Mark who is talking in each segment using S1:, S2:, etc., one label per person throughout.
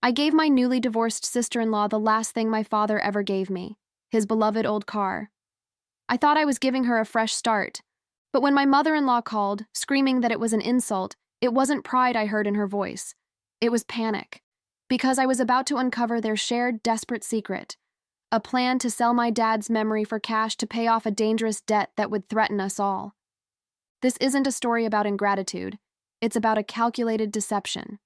S1: I gave my newly divorced sister-in-law the last thing my father ever gave me, his beloved old car. I thought I was giving her a fresh start, but when my mother-in-law called, screaming that it was an insult, it wasn't pride I heard in her voice. It was panic, because I was about to uncover their shared desperate secret, a plan to sell my dad's memory for cash to pay off a dangerous debt that would threaten us all. This isn't a story about ingratitude. It's about a calculated deception.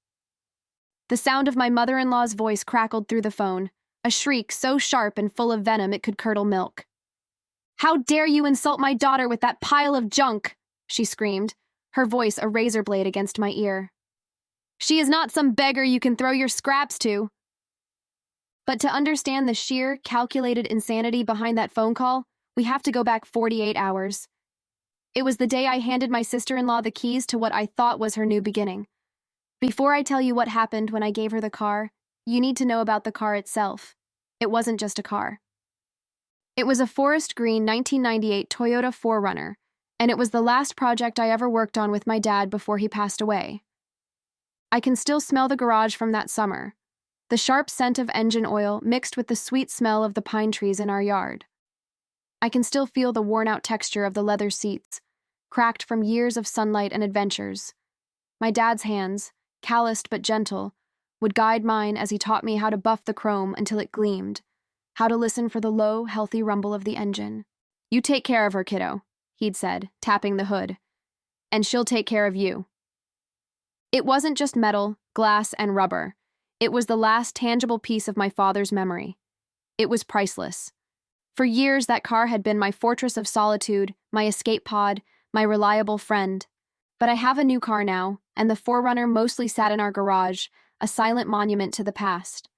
S1: The sound of my mother-in-law's voice crackled through the phone, a shriek so sharp and full of venom it could curdle milk. "How dare you insult my daughter with that pile of junk?" she screamed, her voice a razor blade against my ear. "She is not some beggar you can throw your scraps to." But to understand the sheer, calculated insanity behind that phone call, we have to go back 48 hours. It was the day I handed my sister-in-law the keys to what I thought was her new beginning. Before I tell you what happened when I gave her the car, you need to know about the car itself. It wasn't just a car. It was a forest green 1998 Toyota 4Runner, and it was the last project I ever worked on with my dad before he passed away. I can still smell the garage from that summer, the sharp scent of engine oil mixed with the sweet smell of the pine trees in our yard. I can still feel the worn-out texture of the leather seats, cracked from years of sunlight and adventures. My dad's hands, calloused but gentle, would guide mine as he taught me how to buff the chrome until it gleamed, how to listen for the low, healthy rumble of the engine. "You take care of her, kiddo," he'd said, tapping the hood, "and she'll take care of you." It wasn't just metal, glass, and rubber. It was the last tangible piece of my father's memory. It was priceless. For years, that car had been my fortress of solitude, my escape pod, my reliable friend. But I have a new car now, and the 4Runner mostly sat in our garage, a silent monument to the past.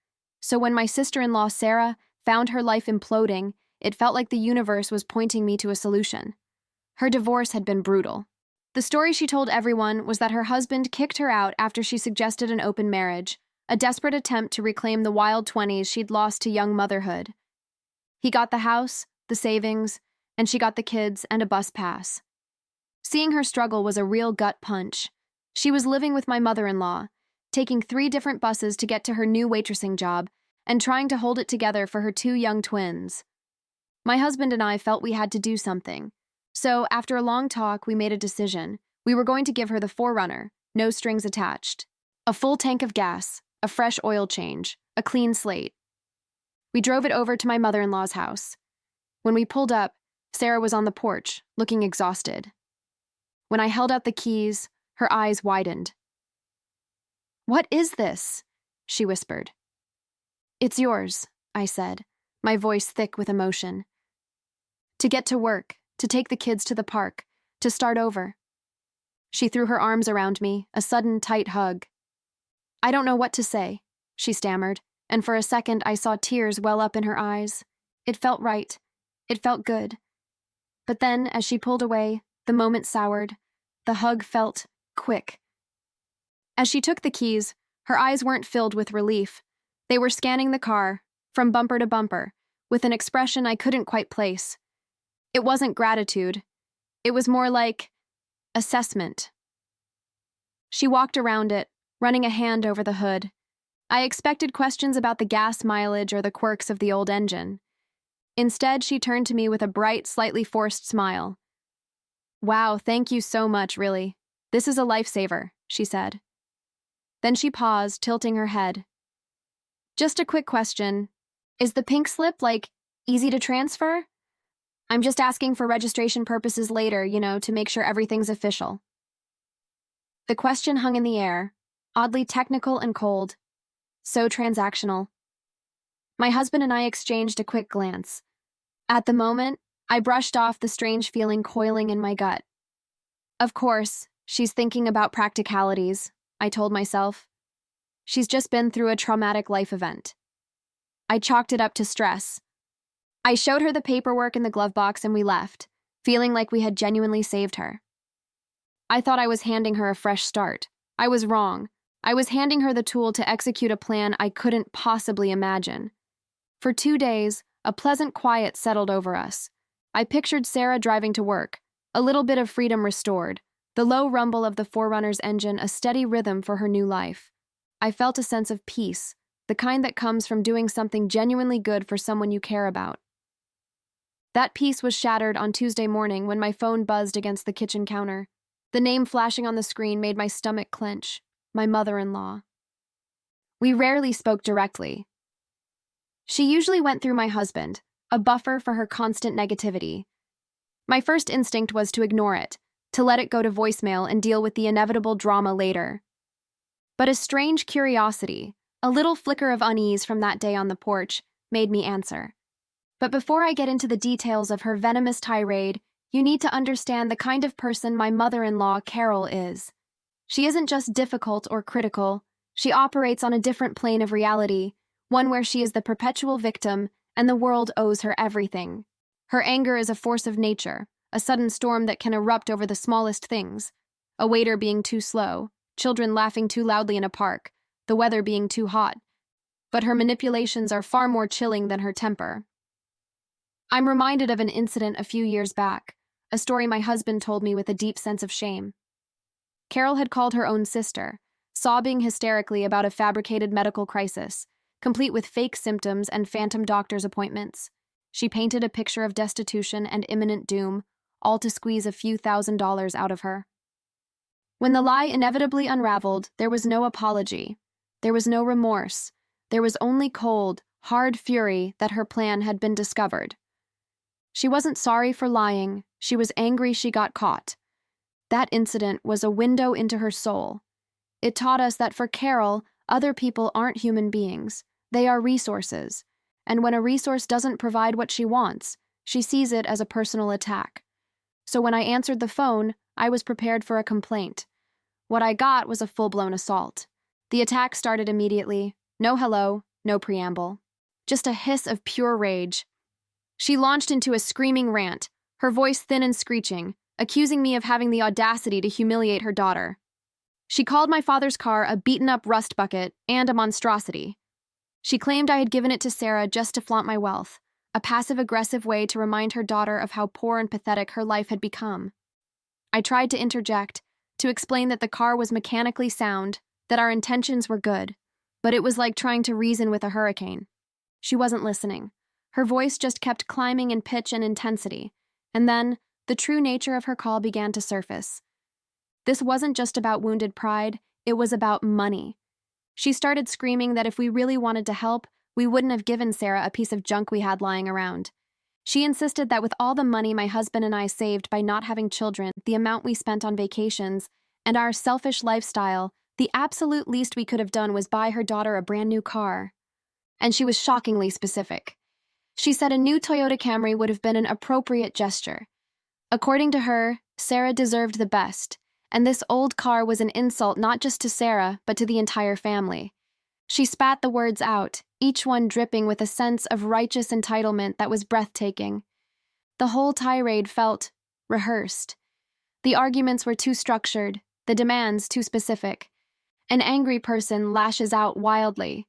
S1: So when my sister-in-law, Sarah, found her life imploding, it felt like the universe was pointing me to a solution. Her divorce had been brutal. The story she told everyone was that her husband kicked her out after she suggested an open marriage, a desperate attempt to reclaim the wild 20s she'd lost to young motherhood. He got the house, the savings, and she got the kids and a bus pass. Seeing her struggle was a real gut punch. She was living with my mother-in-law, taking 3 different buses to get to her new waitressing job, and trying to hold it together for her 2 young twins. My husband and I felt we had to do something. So, after a long talk, we made a decision. We were going to give her the 4Runner, no strings attached. A full tank of gas, a fresh oil change, a clean slate. We drove it over to my mother-in-law's house. When we pulled up, Sarah was on the porch, looking exhausted. When I held out the keys, her eyes widened. "What is this?" she whispered. "It's yours," I said, my voice thick with emotion. "To get to work, to take the kids to the park, to start over." She threw her arms around me, a sudden tight hug. "I don't know what to say," she stammered, and for a second I saw tears well up in her eyes. It felt right. It felt good. But then, as she pulled away, the moment soured. The hug felt quick. As she took the keys, her eyes weren't filled with relief. They were scanning the car, from bumper to bumper, with an expression I couldn't quite place. It wasn't gratitude. It was more like assessment. She walked around it, running a hand over the hood. I expected questions about the gas mileage or the quirks of the old engine. Instead, she turned to me with a bright, slightly forced smile. "Wow, thank you so much, really. This is a lifesaver," she said. Then she paused, tilting her head. "Just a quick question. Is the pink slip, easy to transfer? I'm just asking for registration purposes later, to make sure everything's official." The question hung in the air, oddly technical and cold. So transactional. My husband and I exchanged a quick glance. At the moment, I brushed off the strange feeling coiling in my gut. Of course, she's thinking about practicalities, I told myself. She's just been through a traumatic life event. I chalked it up to stress. I showed her the paperwork in the glove box and we left, feeling like we had genuinely saved her. I thought I was handing her a fresh start. I was wrong. I was handing her the tool to execute a plan I couldn't possibly imagine. For 2 days, a pleasant quiet settled over us. I pictured Sarah driving to work, a little bit of freedom restored, the low rumble of the 4Runner's engine a steady rhythm for her new life. I felt a sense of peace, the kind that comes from doing something genuinely good for someone you care about. That peace was shattered on Tuesday morning when my phone buzzed against the kitchen counter. The name flashing on the screen made my stomach clench. My mother-in-law. We rarely spoke directly. She usually went through my husband, a buffer for her constant negativity. My first instinct was to ignore it, to let it go to voicemail and deal with the inevitable drama later. But a strange curiosity, a little flicker of unease from that day on the porch, made me answer. But before I get into the details of her venomous tirade, you need to understand the kind of person my mother-in-law, Carol, is. She isn't just difficult or critical. She operates on a different plane of reality, one where she is the perpetual victim and the world owes her everything. Her anger is a force of nature, a sudden storm that can erupt over the smallest things. A waiter being too slow, children laughing too loudly in a park, the weather being too hot. But her manipulations are far more chilling than her temper. I'm reminded of an incident a few years back, a story my husband told me with a deep sense of shame. Carol had called her own sister, sobbing hysterically about a fabricated medical crisis, complete with fake symptoms and phantom doctor's appointments. She painted a picture of destitution and imminent doom, all to squeeze a few $1,000s out of her. When the lie inevitably unraveled, there was no apology. There was no remorse. There was only cold, hard fury that her plan had been discovered. She wasn't sorry for lying. She was angry she got caught. That incident was a window into her soul. It taught us that for Carol, other people aren't human beings. They are resources. And when a resource doesn't provide what she wants, she sees it as a personal attack. So when I answered the phone, I was prepared for a complaint. What I got was a full-blown assault. The attack started immediately. No hello, no preamble. Just a hiss of pure rage. She launched into a screaming rant, her voice thin and screeching, accusing me of having the audacity to humiliate her daughter. She called my father's car a beaten-up rust bucket and a monstrosity. She claimed I had given it to Sarah just to flaunt my wealth, a passive-aggressive way to remind her daughter of how poor and pathetic her life had become. I tried to interject, to explain that the car was mechanically sound, that our intentions were good, but it was like trying to reason with a hurricane. She wasn't listening. Her voice just kept climbing in pitch and intensity, and then the true nature of her call began to surface. This wasn't just about wounded pride, it was about money. She started screaming that if we really wanted to help, we wouldn't have given Sarah a piece of junk we had lying around. She insisted that with all the money my husband and I saved by not having children, the amount we spent on vacations, and our selfish lifestyle, the absolute least we could have done was buy her daughter a brand new car. And she was shockingly specific. She said a new Toyota Camry would have been an appropriate gesture. According to her, Sarah deserved the best, and this old car was an insult not just to Sarah, but to the entire family. She spat the words out, each one dripping with a sense of righteous entitlement that was breathtaking. The whole tirade felt rehearsed. The arguments were too structured, the demands too specific. An angry person lashes out wildly.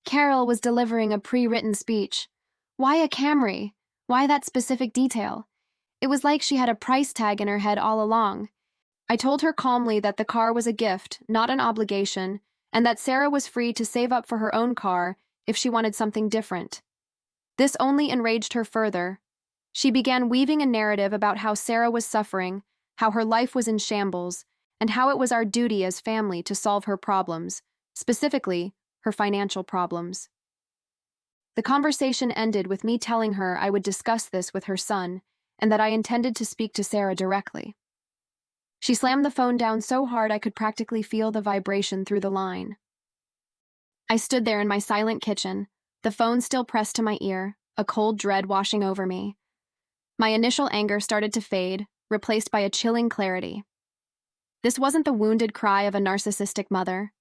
S1: Carol was delivering a pre-written speech. Why a Camry? Why that specific detail? It was like she had a price tag in her head all along. I told her calmly that the car was a gift, not an obligation, and that Sarah was free to save up for her own car if she wanted something different. This only enraged her further. She began weaving a narrative about how Sarah was suffering, how her life was in shambles, and how it was our duty as family to solve her problems, specifically, her financial problems. The conversation ended with me telling her I would discuss this with her son, and that I intended to speak to Sarah directly. She slammed the phone down so hard I could practically feel the vibration through the line. I stood there in my silent kitchen, the phone still pressed to my ear, a cold dread washing over me. My initial anger started to fade, replaced by a chilling clarity. This wasn't the wounded cry of a narcissistic mother.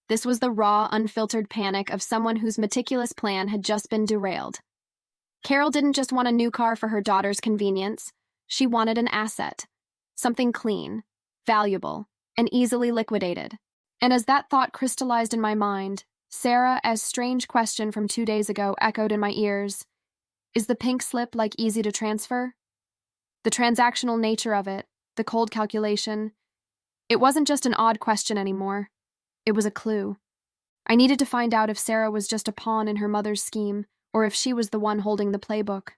S1: This was the raw, unfiltered panic of someone whose meticulous plan had just been derailed. Carol didn't just want a new car for her daughter's convenience. She wanted an asset. Something clean, valuable, and easily liquidated. And as that thought crystallized in my mind, Sarah's strange question from 2 days ago echoed in my ears. Is the pink slip like easy to transfer? The transactional nature of it, the cold calculation. It wasn't just an odd question anymore. It was a clue. I needed to find out if Sarah was just a pawn in her mother's scheme, or if she was the one holding the playbook.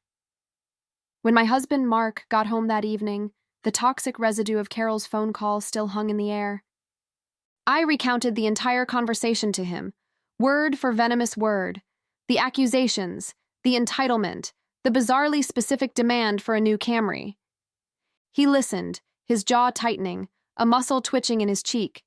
S1: When my husband Mark got home that evening, the toxic residue of Carol's phone call still hung in the air. I recounted the entire conversation to him, word for venomous word, the accusations, the entitlement, the bizarrely specific demand for a new Camry. He listened, his jaw tightening, a muscle twitching in his cheek.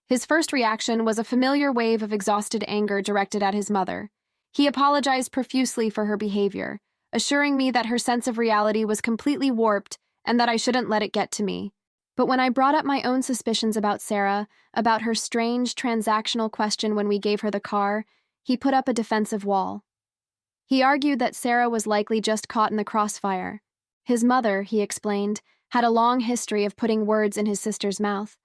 S1: His first reaction was a familiar wave of exhausted anger directed at his mother. He apologized profusely for her behavior, assuring me that her sense of reality was completely warped and that I shouldn't let it get to me. But when I brought up my own suspicions about Sarah, about her strange transactional question when we gave her the car, he put up a defensive wall. He argued that Sarah was likely just caught in the crossfire. His mother, he explained, had a long history of putting words in his sister's mouth,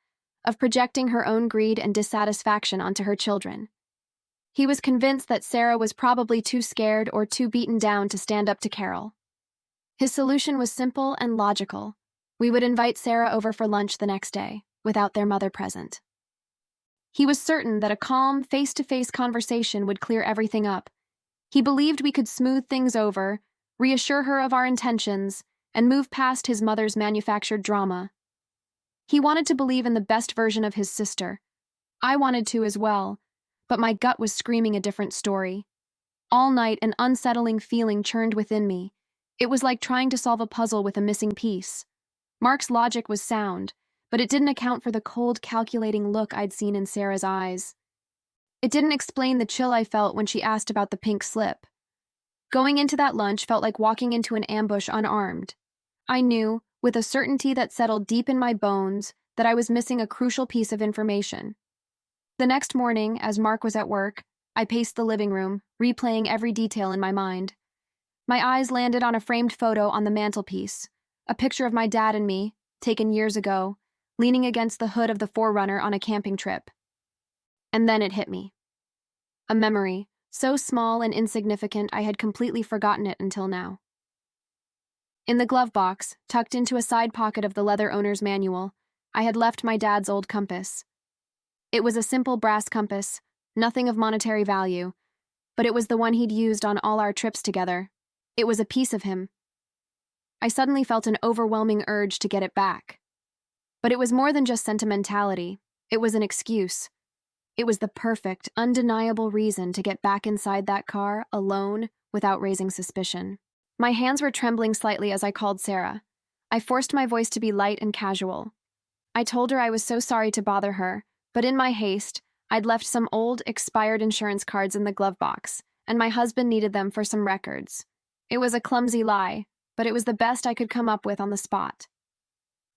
S1: of projecting her own greed and dissatisfaction onto her children. He was convinced that Sarah was probably too scared or too beaten down to stand up to Carol. His solution was simple and logical. We would invite Sarah over for lunch the next day, without their mother present. He was certain that a calm, face-to-face conversation would clear everything up. He believed we could smooth things over, reassure her of our intentions, and move past his mother's manufactured drama. He wanted to believe in the best version of his sister. I wanted to as well, but my gut was screaming a different story. All night, an unsettling feeling churned within me. It was like trying to solve a puzzle with a missing piece. Mark's logic was sound, but it didn't account for the cold, calculating look I'd seen in Sarah's eyes. It didn't explain the chill I felt when she asked about the pink slip. Going into that lunch felt like walking into an ambush unarmed. I knew, with a certainty that settled deep in my bones, that I was missing a crucial piece of information. The next morning, as Mark was at work, I paced the living room, replaying every detail in my mind. My eyes landed on a framed photo on the mantelpiece, a picture of my dad and me, taken years ago, leaning against the hood of the 4Runner on a camping trip. And then it hit me. A memory, so small and insignificant I had completely forgotten it until now. In the glove box, tucked into a side pocket of the leather owner's manual, I had left my dad's old compass. It was a simple brass compass, nothing of monetary value, but it was the one he'd used on all our trips together. It was a piece of him. I suddenly felt an overwhelming urge to get it back. But it was more than just sentimentality. It was an excuse. It was the perfect, undeniable reason to get back inside that car, alone, without raising suspicion. My hands were trembling slightly as I called Sarah. I forced my voice to be light and casual. I told her I was so sorry to bother her, but in my haste, I'd left some old, expired insurance cards in the glove box, and my husband needed them for some records. It was a clumsy lie, but it was the best I could come up with on the spot.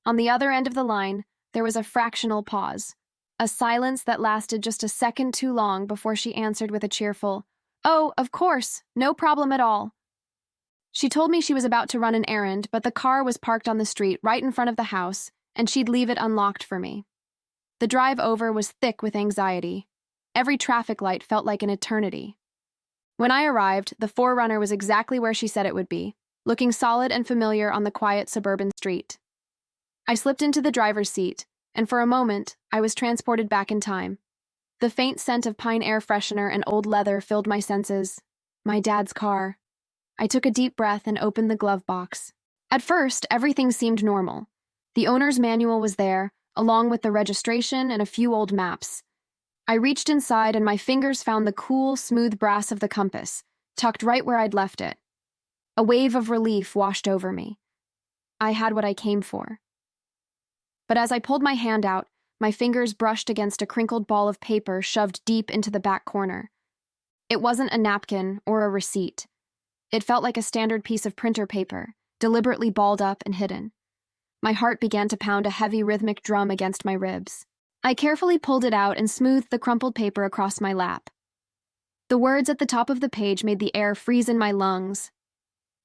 S1: On the other end of the line, there was a fractional pause, a silence that lasted just a second too long before she answered with a cheerful, "Oh, of course, no problem at all." She told me she was about to run an errand, but the car was parked on the street right in front of the house, and she'd leave it unlocked for me. The drive over was thick with anxiety. Every traffic light felt like an eternity. When I arrived, the 4Runner was exactly where she said it would be, looking solid and familiar on the quiet suburban street. I slipped into the driver's seat, and for a moment, I was transported back in time. The faint scent of pine air freshener and old leather filled my senses. My dad's car. I took a deep breath and opened the glove box. At first, everything seemed normal. The owner's manual was there, along with the registration and a few old maps. I reached inside and my fingers found the cool, smooth brass of the compass, tucked right where I'd left it. A wave of relief washed over me. I had what I came for. But as I pulled my hand out, my fingers brushed against a crinkled ball of paper shoved deep into the back corner. It wasn't a napkin or a receipt. It felt like a standard piece of printer paper, deliberately balled up and hidden. My heart began to pound a heavy rhythmic drum against my ribs. I carefully pulled it out and smoothed the crumpled paper across my lap. The words at the top of the page made the air freeze in my lungs.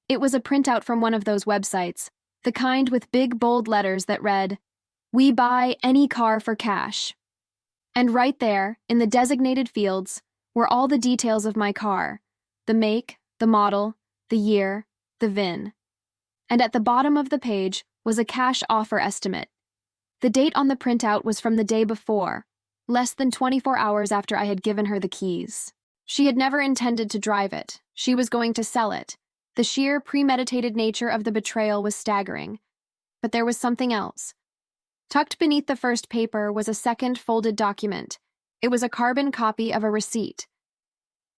S1: It was a printout from one of those websites, the kind with big bold letters that read, "We buy any car for cash." And right there, in the designated fields, were all the details of my car, the make, the model, the year, the VIN. And at the bottom of the page was a cash offer estimate. The date on the printout was from the day before, less than 24 hours after I had given her the keys. She had never intended to drive it. She was going to sell it. The sheer, premeditated nature of the betrayal was staggering. But there was something else. Tucked beneath the first paper was a second folded document. It was a carbon copy of a receipt.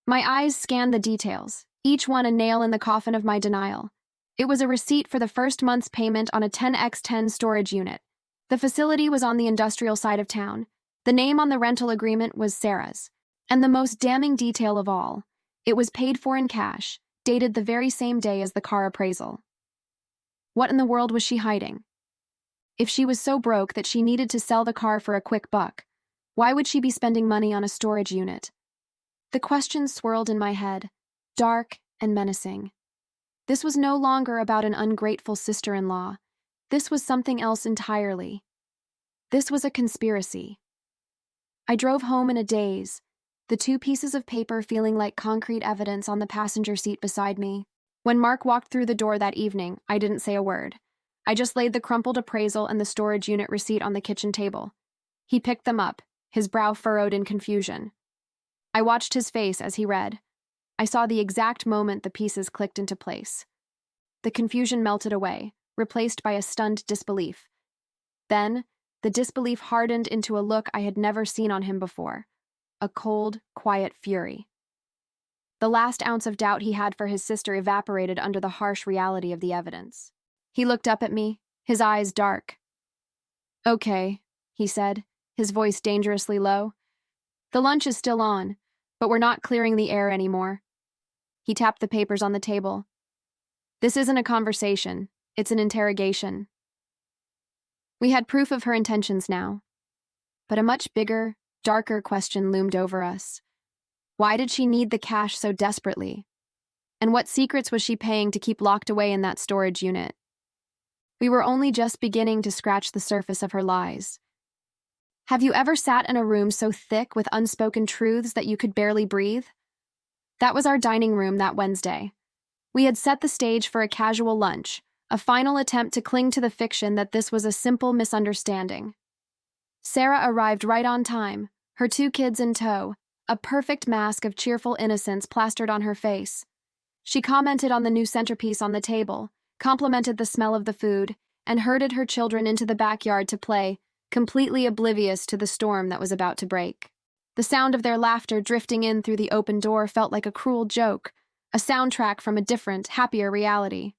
S1: My eyes scanned the details, each one a nail in the coffin of my denial. It was a receipt for the first month's payment on a 10x10 storage unit. The facility was on the industrial side of town. The name on the rental agreement was Sarah's. And the most damning detail of all, it was paid for in cash, dated the very same day as the car appraisal. What in the world was she hiding? If she was so broke that she needed to sell the car for a quick buck, why would she be spending money on a storage unit? The questions swirled in my head, dark and menacing. This was no longer about an ungrateful sister-in-law. This was something else entirely. This was a conspiracy. I drove home in a daze, the two pieces of paper feeling like concrete evidence on the passenger seat beside me. When Mark walked through the door that evening, I didn't say a word. I just laid the crumpled appraisal and the storage unit receipt on the kitchen table. He picked them up, his brow furrowed in confusion. I watched his face as he read. I saw the exact moment the pieces clicked into place. The confusion melted away, replaced by a stunned disbelief. Then, the disbelief hardened into a look I had never seen on him before. A cold, quiet fury. The last ounce of doubt he had for his sister evaporated under the harsh reality of the evidence. He looked up at me, his eyes dark. "Okay," he said, his voice dangerously low. "The lunch is still on, but we're not clearing the air anymore." He tapped the papers on the table. "This isn't a conversation, it's an interrogation." We had proof of her intentions now. But a much bigger, darker question loomed over us. Why did she need the cash so desperately? And what secrets was she paying to keep locked away in that storage unit? We were only just beginning to scratch the surface of her lies. Have you ever sat in a room so thick with unspoken truths that you could barely breathe? That was our dining room that Wednesday. We had set the stage for a casual lunch, a final attempt to cling to the fiction that this was a simple misunderstanding. Sarah arrived right on time, her two kids in tow, a perfect mask of cheerful innocence plastered on her face. She commented on the new centerpiece on the table, complimented the smell of the food, and herded her children into the backyard to play, completely oblivious to the storm that was about to break. The sound of their laughter drifting in through the open door felt like a cruel joke, a soundtrack from a different, happier reality.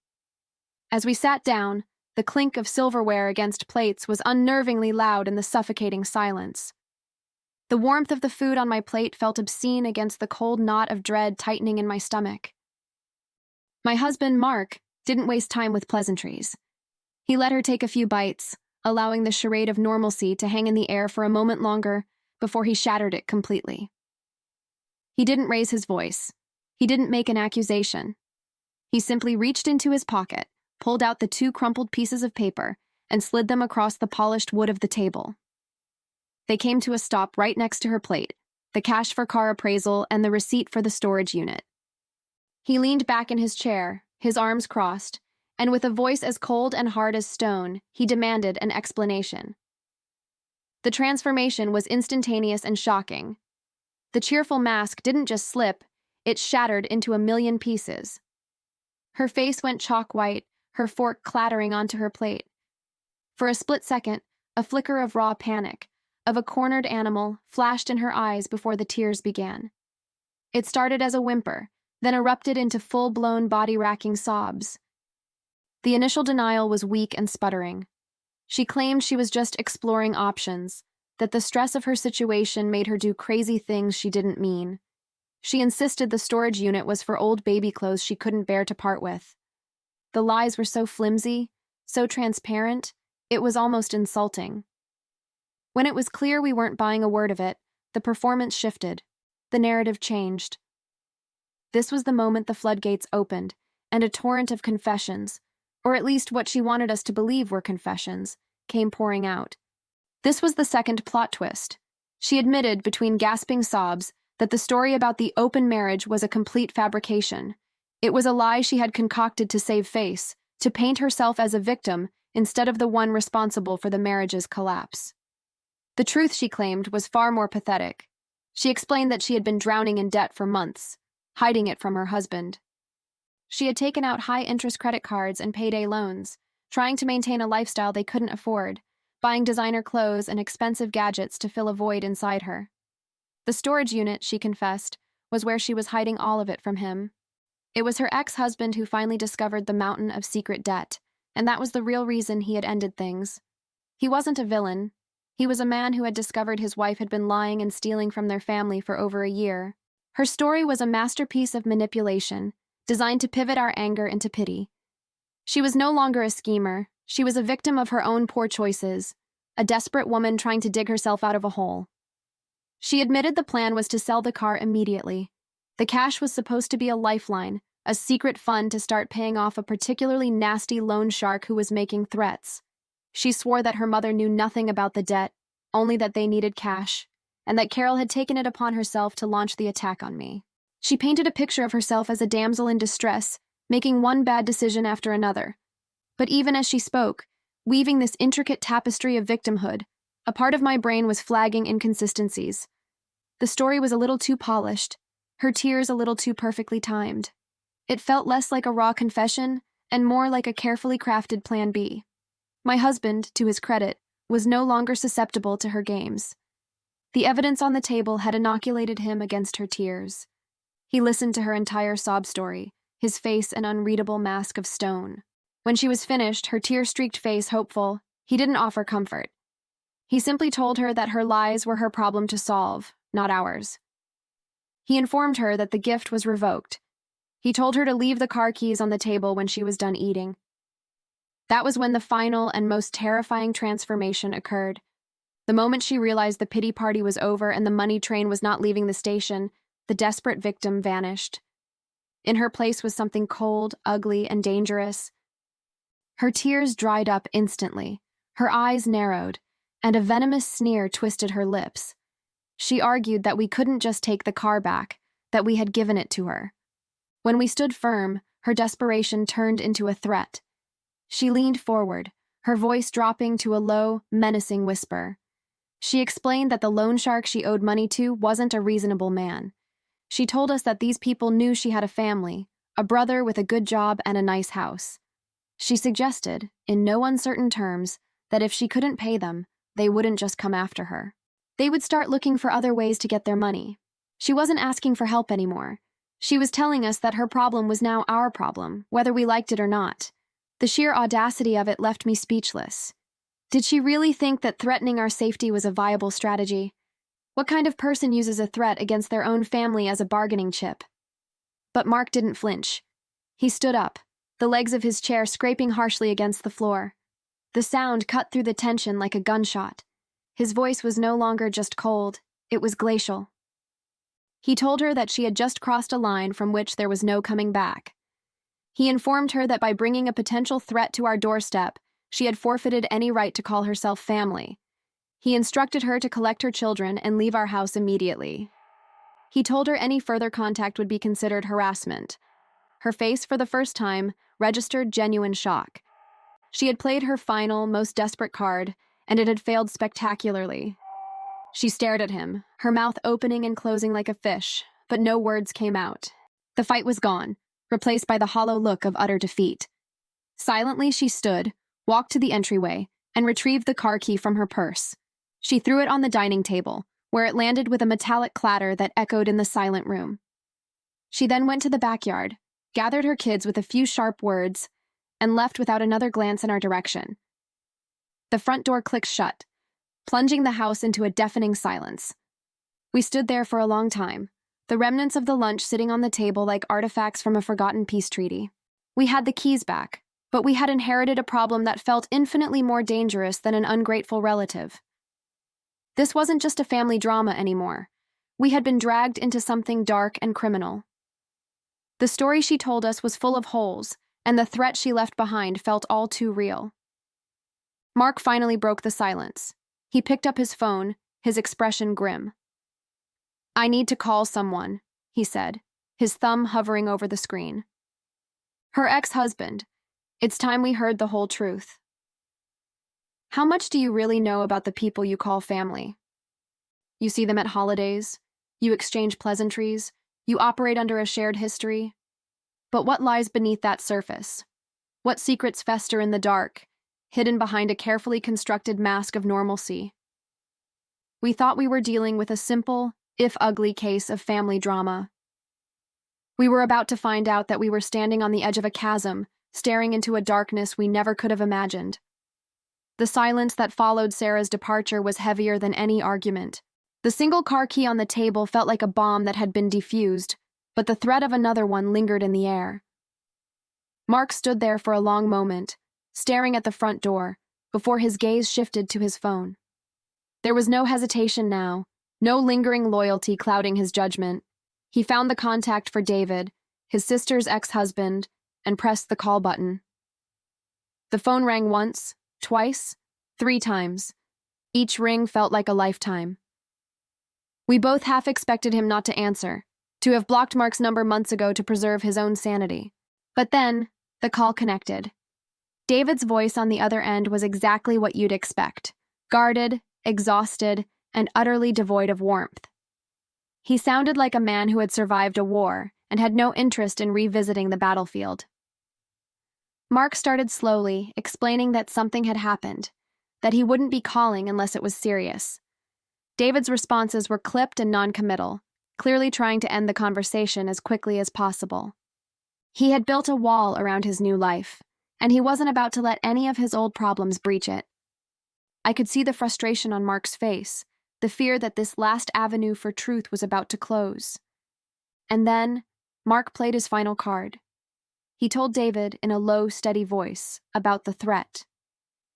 S1: As we sat down, the clink of silverware against plates was unnervingly loud in the suffocating silence. The warmth of the food on my plate felt obscene against the cold knot of dread tightening in my stomach. My husband, Mark, didn't waste time with pleasantries. He let her take a few bites, allowing the charade of normalcy to hang in the air for a moment longer before he shattered it completely. He didn't raise his voice. He didn't make an accusation. He simply reached into his pocket, pulled out the two crumpled pieces of paper, and slid them across the polished wood of the table. They came to a stop right next to her plate, the cash for car appraisal and the receipt for the storage unit. He leaned back in his chair, his arms crossed, and with a voice as cold and hard as stone, he demanded an explanation. The transformation was instantaneous and shocking. The cheerful mask didn't just slip, it shattered into a million pieces. Her face went chalk white, her fork clattering onto her plate. For a split second, a flicker of raw panic, of a cornered animal, flashed in her eyes before the tears began. It started as a whimper, then erupted into full-blown body-racking sobs. The initial denial was weak and sputtering. She claimed she was just exploring options, that the stress of her situation made her do crazy things she didn't mean. She insisted the storage unit was for old baby clothes she couldn't bear to part with. The lies were so flimsy, so transparent, it was almost insulting. When it was clear we weren't buying a word of it, the performance shifted. The narrative changed. This was the moment the floodgates opened, and a torrent of confessions, or at least what she wanted us to believe were confessions, came pouring out. This was the second plot twist. She admitted, between gasping sobs, that the story about the open marriage was a complete fabrication. It was a lie she had concocted to save face, to paint herself as a victim instead of the one responsible for the marriage's collapse. The truth, she claimed, was far more pathetic. She explained that she had been drowning in debt for months, hiding it from her husband. She had taken out high-interest credit cards and payday loans, trying to maintain a lifestyle they couldn't afford, buying designer clothes and expensive gadgets to fill a void inside her. The storage unit, she confessed, was where she was hiding all of it from him. It was her ex-husband who finally discovered the mountain of secret debt, and that was the real reason he had ended things. He wasn't a villain. He was a man who had discovered his wife had been lying and stealing from their family for over a year. Her story was a masterpiece of manipulation, designed to pivot our anger into pity. She was no longer a schemer. She was a victim of her own poor choices, a desperate woman trying to dig herself out of a hole. She admitted the plan was to sell the car immediately. The cash was supposed to be a lifeline, a secret fund to start paying off a particularly nasty loan shark who was making threats. She swore that her mother knew nothing about the debt, only that they needed cash, and that Carol had taken it upon herself to launch the attack on me. She painted a picture of herself as a damsel in distress, making one bad decision after another. But even as she spoke, weaving this intricate tapestry of victimhood, a part of my brain was flagging inconsistencies. The story was a little too polished, her tears a little too perfectly timed. It felt less like a raw confession and more like a carefully crafted plan B. My husband, to his credit, was no longer susceptible to her games. The evidence on the table had inoculated him against her tears. He listened to her entire sob story, his face an unreadable mask of stone. When she was finished, her tear-streaked face hopeful, he didn't offer comfort. He simply told her that her lies were her problem to solve, not ours. He informed her that the gift was revoked. He told her to leave the car keys on the table when she was done eating. That was when the final and most terrifying transformation occurred. The moment she realized the pity party was over and the money train was not leaving the station, the desperate victim vanished. In her place was something cold, ugly, and dangerous. Her tears dried up instantly, her eyes narrowed, and a venomous sneer twisted her lips. She argued that we couldn't just take the car back, that we had given it to her. When we stood firm, her desperation turned into a threat. She leaned forward, her voice dropping to a low, menacing whisper. She explained that the loan shark she owed money to wasn't a reasonable man. She told us that these people knew she had a family, a brother with a good job and a nice house. She suggested, in no uncertain terms, that if she couldn't pay them, they wouldn't just come after her. They would start looking for other ways to get their money. She wasn't asking for help anymore. She was telling us that her problem was now our problem, whether we liked it or not. The sheer audacity of it left me speechless. Did she really think that threatening our safety was a viable strategy? What kind of person uses a threat against their own family as a bargaining chip? But Mark didn't flinch. He stood up, the legs of his chair scraping harshly against the floor. The sound cut through the tension like a gunshot. His voice was no longer just cold, it was glacial. He told her that she had just crossed a line from which there was no coming back. He informed her that by bringing a potential threat to our doorstep, she had forfeited any right to call herself family. He instructed her to collect her children and leave our house immediately. He told her any further contact would be considered harassment. Her face, for the first time, registered genuine shock. She had played her final, most desperate card, and it had failed spectacularly. She stared at him, her mouth opening and closing like a fish, but no words came out. The fight was gone, replaced by the hollow look of utter defeat. Silently she stood, walked to the entryway, and retrieved the car key from her purse. She threw it on the dining table, where it landed with a metallic clatter that echoed in the silent room. She then went to the backyard, gathered her kids with a few sharp words, and left without another glance in our direction. The front door clicked shut, plunging the house into a deafening silence. We stood there for a long time, the remnants of the lunch sitting on the table like artifacts from a forgotten peace treaty. We had the keys back, but we had inherited a problem that felt infinitely more dangerous than an ungrateful relative. This wasn't just a family drama anymore. We had been dragged into something dark and criminal. The story she told us was full of holes, and the threat she left behind felt all too real. Mark finally broke the silence. He picked up his phone, his expression grim. "I need to call someone," he said, his thumb hovering over the screen. Her ex-husband. It's time we heard the whole truth. How much do you really know about the people you call family? You see them at holidays, you exchange pleasantries, you operate under a shared history. But what lies beneath that surface? What secrets fester in the dark, hidden behind a carefully constructed mask of normalcy? We thought we were dealing with a simple, if ugly, case of family drama. We were about to find out that we were standing on the edge of a chasm, staring into a darkness we never could have imagined. The silence that followed Sarah's departure was heavier than any argument. The single car key on the table felt like a bomb that had been defused, but the threat of another one lingered in the air. Mark stood there for a long moment, staring at the front door, before his gaze shifted to his phone. There was no hesitation now, no lingering loyalty clouding his judgment. He found the contact for David, his sister's ex-husband, and pressed the call button. The phone rang once, twice, 3 times. Each ring felt like a lifetime. We both half expected him not to answer, to have blocked Mark's number months ago to preserve his own sanity. But then, the call connected. David's voice on the other end was exactly what you'd expect, guarded, exhausted, and utterly devoid of warmth. He sounded like a man who had survived a war and had no interest in revisiting the battlefield. Mark started slowly, explaining that something had happened, that he wouldn't be calling unless it was serious. David's responses were clipped and non-committal, clearly trying to end the conversation as quickly as possible. He had built a wall around his new life, and he wasn't about to let any of his old problems breach it. I could see the frustration on Mark's face, the fear that this last avenue for truth was about to close. And then, Mark played his final card. He told David in a low, steady voice about the threat.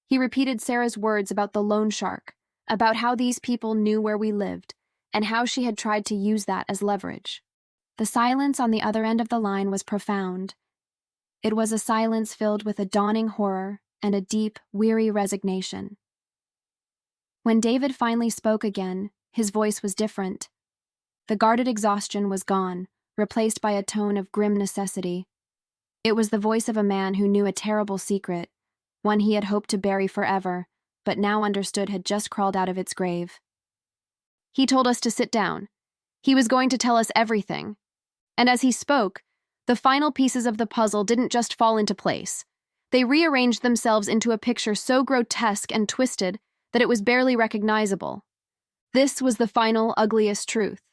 S1: He repeated Sarah's words about the loan shark, about how these people knew where we lived, and how she had tried to use that as leverage. The silence on the other end of the line was profound. It was a silence filled with a dawning horror and a deep, weary resignation. When David finally spoke again, his voice was different. The guarded exhaustion was gone, replaced by a tone of grim necessity. It was the voice of a man who knew a terrible secret, one he had hoped to bury forever, but now understood had just crawled out of its grave. He told us to sit down. He was going to tell us everything. And as he spoke, the final pieces of the puzzle didn't just fall into place. They rearranged themselves into a picture so grotesque and twisted that it was barely recognizable. This was the final, ugliest truth.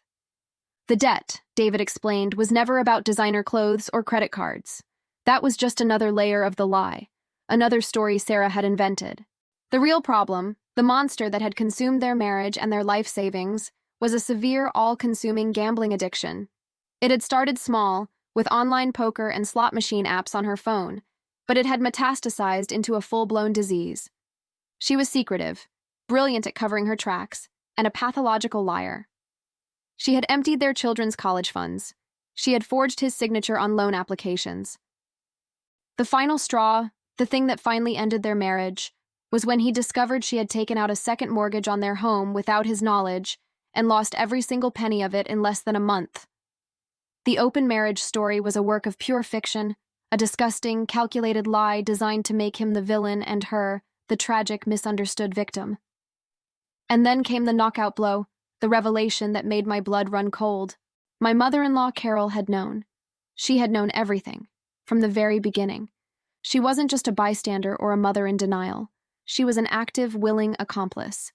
S1: The debt, David explained, was never about designer clothes or credit cards. That was just another layer of the lie, another story Sarah had invented. The real problem, the monster that had consumed their marriage and their life savings, was a severe, all-consuming gambling addiction. It had started small, with online poker and slot machine apps on her phone, but it had metastasized into a full-blown disease. She was secretive, brilliant at covering her tracks, and a pathological liar. She had emptied their children's college funds. She had forged his signature on loan applications. The final straw, the thing that finally ended their marriage, was when he discovered she had taken out a second mortgage on their home without his knowledge and lost every single penny of it in less than a month. The open marriage story was a work of pure fiction, a disgusting, calculated lie designed to make him the villain and her, the tragic, misunderstood victim. And then came the knockout blow, the revelation that made my blood run cold. My mother-in-law, Carol, had known. She had known everything, from the very beginning. She wasn't just a bystander or a mother in denial. She was an active, willing accomplice.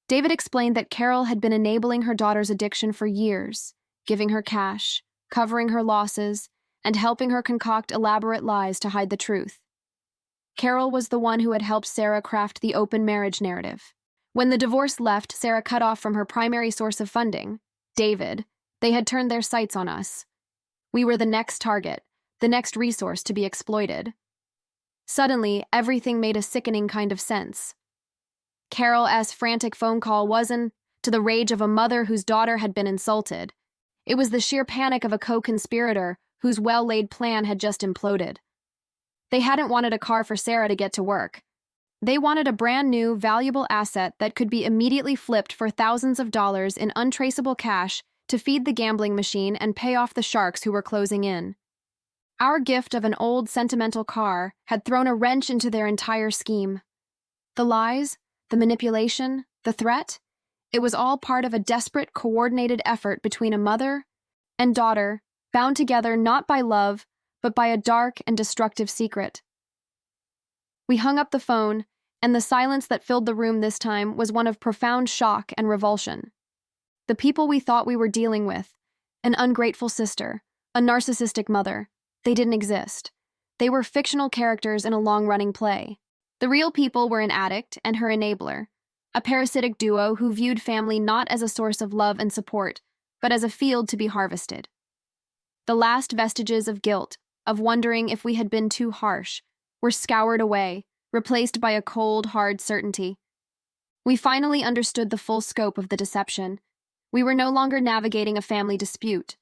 S1: David explained that Carol had been enabling her daughter's addiction for years, giving her cash, covering her losses, and helping her concoct elaborate lies to hide the truth. Carol was the one who had helped Sarah craft the open marriage narrative. When the divorce left Sarah cut off from her primary source of funding, David, they had turned their sights on us. We were the next target, the next resource to be exploited. Suddenly, everything made a sickening kind of sense. Carol's frantic phone call wasn't to the rage of a mother whose daughter had been insulted. It was the sheer panic of a co-conspirator whose well-laid plan had just imploded. They hadn't wanted a car for Sarah to get to work. They wanted a brand new, valuable asset that could be immediately flipped for thousands of dollars in untraceable cash to feed the gambling machine and pay off the sharks who were closing in. Our gift of an old, sentimental car had thrown a wrench into their entire scheme. The lies, the manipulation, the threat, it was all part of a desperate, coordinated effort between a mother and daughter, bound together not by love, but by a dark and destructive secret. We hung up the phone, and the silence that filled the room this time was one of profound shock and revulsion. The people we thought we were dealing with, an ungrateful sister, a narcissistic mother, they didn't exist. They were fictional characters in a long-running play. The real people were an addict and her enabler, a parasitic duo who viewed family not as a source of love and support, but as a field to be harvested. The last vestiges of guilt, of wondering if we had been too harsh, were scoured away, replaced by a cold, hard certainty. We finally understood the full scope of the deception. We were no longer navigating a family dispute.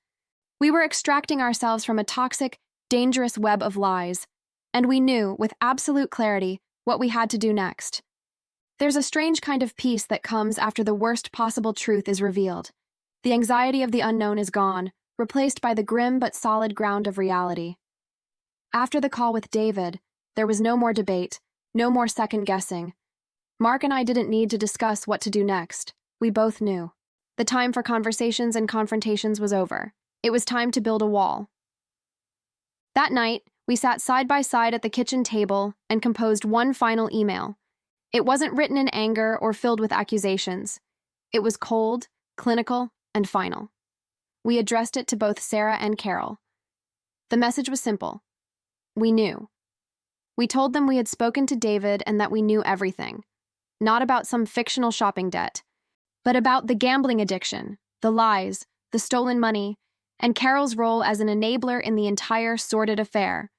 S1: We were extracting ourselves from a toxic, dangerous web of lies, and we knew, with absolute clarity, what we had to do next. There's a strange kind of peace that comes after the worst possible truth is revealed. The anxiety of the unknown is gone, replaced by the grim but solid ground of reality. After the call with David, there was no more debate, no more second-guessing. Mark and I didn't need to discuss what to do next. We both knew. The time for conversations and confrontations was over. It was time to build a wall. That night, we sat side by side at the kitchen table and composed one final email. It wasn't written in anger or filled with accusations. It was cold, clinical, and final. We addressed it to both Sarah and Carol. The message was simple. We knew. We told them we had spoken to David and that we knew everything. Not about some fictional shopping debt, but about the gambling addiction, the lies, the stolen money, and Carol's role as an enabler in the entire sordid affair.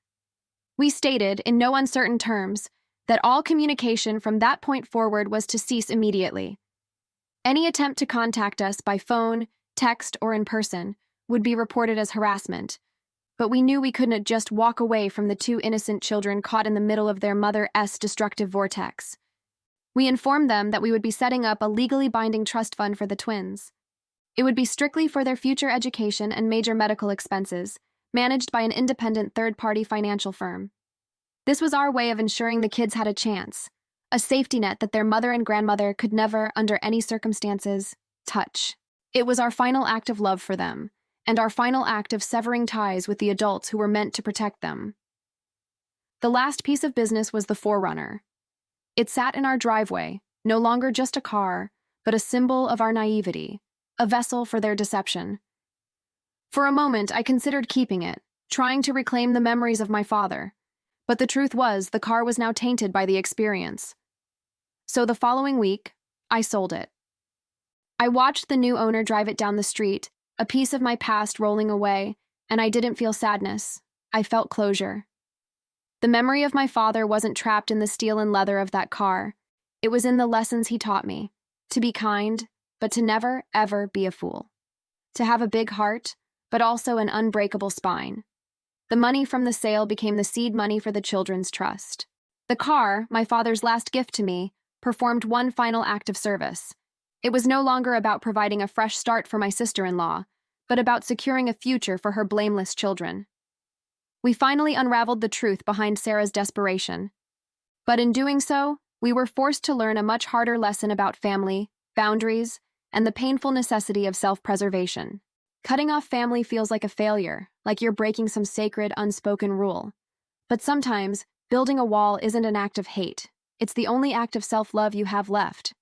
S1: We stated, in no uncertain terms, that all communication from that point forward was to cease immediately. Any attempt to contact us by phone, text, or in person would be reported as harassment, but we knew we couldn't just walk away from the two innocent children caught in the middle of their mother's destructive vortex. We informed them that we would be setting up a legally binding trust fund for the twins. It would be strictly for their future education and major medical expenses, managed by an independent third-party financial firm. This was our way of ensuring the kids had a chance, a safety net that their mother and grandmother could never, under any circumstances, touch. It was our final act of love for them, and our final act of severing ties with the adults who were meant to protect them. The last piece of business was the Forerunner. It sat in our driveway, no longer just a car, but a symbol of our naivety, a vessel for their deception. For a moment, I considered keeping it, trying to reclaim the memories of my father, but the truth was the car was now tainted by the experience. So the following week, I sold it. I watched the new owner drive it down the street, a piece of my past rolling away, and I didn't feel sadness. I felt closure. The memory of my father wasn't trapped in the steel and leather of that car. It was in the lessons he taught me, to be kind, but to never, ever be a fool. To have a big heart, but also an unbreakable spine. The money from the sale became the seed money for the children's trust. The car, my father's last gift to me, performed one final act of service. It was no longer about providing a fresh start for my sister-in-law, but about securing a future for her blameless children. We finally unraveled the truth behind Sarah's desperation. But in doing so, we were forced to learn a much harder lesson about family, boundaries, and the painful necessity of self-preservation. Cutting off family feels like a failure, like you're breaking some sacred, unspoken rule. But sometimes, building a wall isn't an act of hate. It's the only act of self-love you have left.